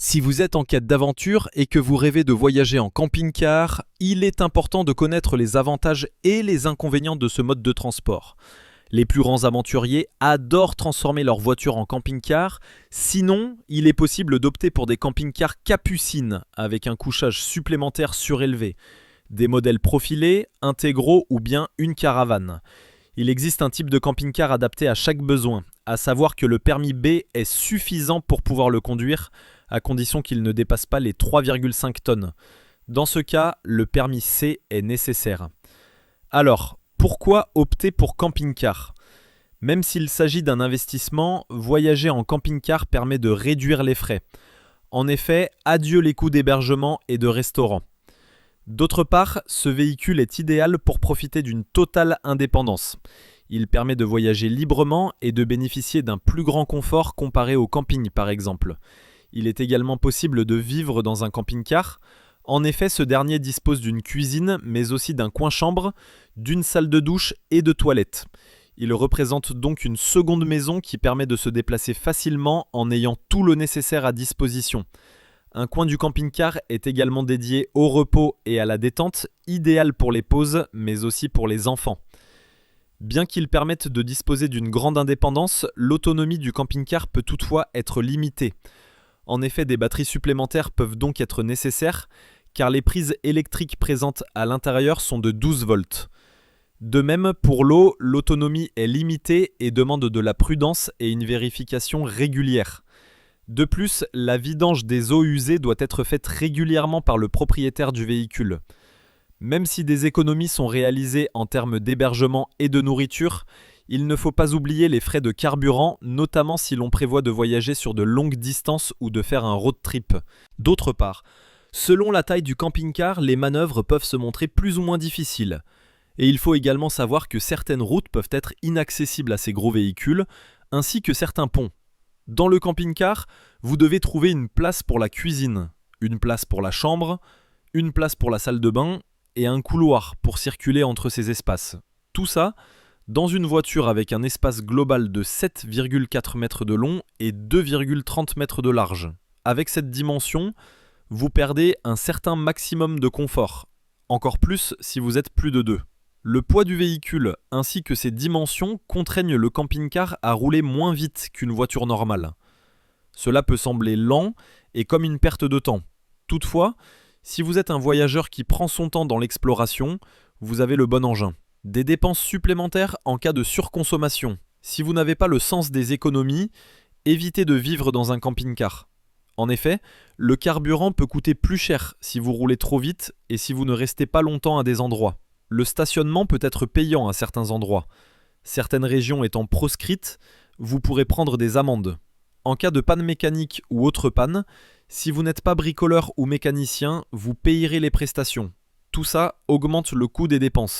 Si vous êtes en quête d'aventure et que vous rêvez de voyager en camping-car, il est important de connaître les avantages et les inconvénients de ce mode de transport. Les plus grands aventuriers adorent transformer leur voiture en camping-car, sinon il est possible d'opter pour des camping-cars capucines avec un couchage supplémentaire surélevé, des modèles profilés, intégraux ou bien une caravane. Il existe un type de camping-car adapté à chaque besoin, à savoir que le permis B est suffisant pour pouvoir le conduire, à condition qu'il ne dépasse pas les 3,5 tonnes. Dans ce cas, le permis C est nécessaire. Alors, pourquoi opter pour camping-car ? Même s'il s'agit d'un investissement, voyager en camping-car permet de réduire les frais. En effet, adieu les coûts d'hébergement et de restaurant. D'autre part, ce véhicule est idéal pour profiter d'une totale indépendance. Il permet de voyager librement et de bénéficier d'un plus grand confort comparé au camping par exemple. Il est également possible de vivre dans un camping-car. En effet, ce dernier dispose d'une cuisine, mais aussi d'un coin-chambre, d'une salle de douche et de toilettes. Il représente donc une seconde maison qui permet de se déplacer facilement en ayant tout le nécessaire à disposition. Un coin du camping-car est également dédié au repos et à la détente, idéal pour les pauses, mais aussi pour les enfants. Bien qu'il permette de disposer d'une grande indépendance, l'autonomie du camping-car peut toutefois être limitée. En effet, des batteries supplémentaires peuvent donc être nécessaires, car les prises électriques présentes à l'intérieur sont de 12 volts. De même, pour l'eau, l'autonomie est limitée et demande de la prudence et une vérification régulière. De plus, la vidange des eaux usées doit être faite régulièrement par le propriétaire du véhicule. Même si des économies sont réalisées en termes d'hébergement et de nourriture, il ne faut pas oublier les frais de carburant, notamment si l'on prévoit de voyager sur de longues distances ou de faire un road trip. D'autre part, selon la taille du camping-car, les manœuvres peuvent se montrer plus ou moins difficiles. Et il faut également savoir que certaines routes peuvent être inaccessibles à ces gros véhicules, ainsi que certains ponts. Dans le camping-car, vous devez trouver une place pour la cuisine, une place pour la chambre, une place pour la salle de bain et un couloir pour circuler entre ces espaces. Tout ça dans une voiture avec un espace global de 7,4 mètres de long et 2,30 mètres de large. Avec cette dimension, vous perdez un certain maximum de confort, encore plus si vous êtes plus de deux. Le poids du véhicule ainsi que ses dimensions contraignent le camping-car à rouler moins vite qu'une voiture normale. Cela peut sembler lent et comme une perte de temps. Toutefois, si vous êtes un voyageur qui prend son temps dans l'exploration, vous avez le bon engin. Des dépenses supplémentaires en cas de surconsommation. Si vous n'avez pas le sens des économies, évitez de vivre dans un camping-car. En effet, le carburant peut coûter plus cher si vous roulez trop vite et si vous ne restez pas longtemps à des endroits. Le stationnement peut être payant à certains endroits. Certaines régions étant proscrites, vous pourrez prendre des amendes. En cas de panne mécanique ou autre panne, si vous n'êtes pas bricoleur ou mécanicien, vous payerez les prestations. Tout ça augmente le coût des dépenses.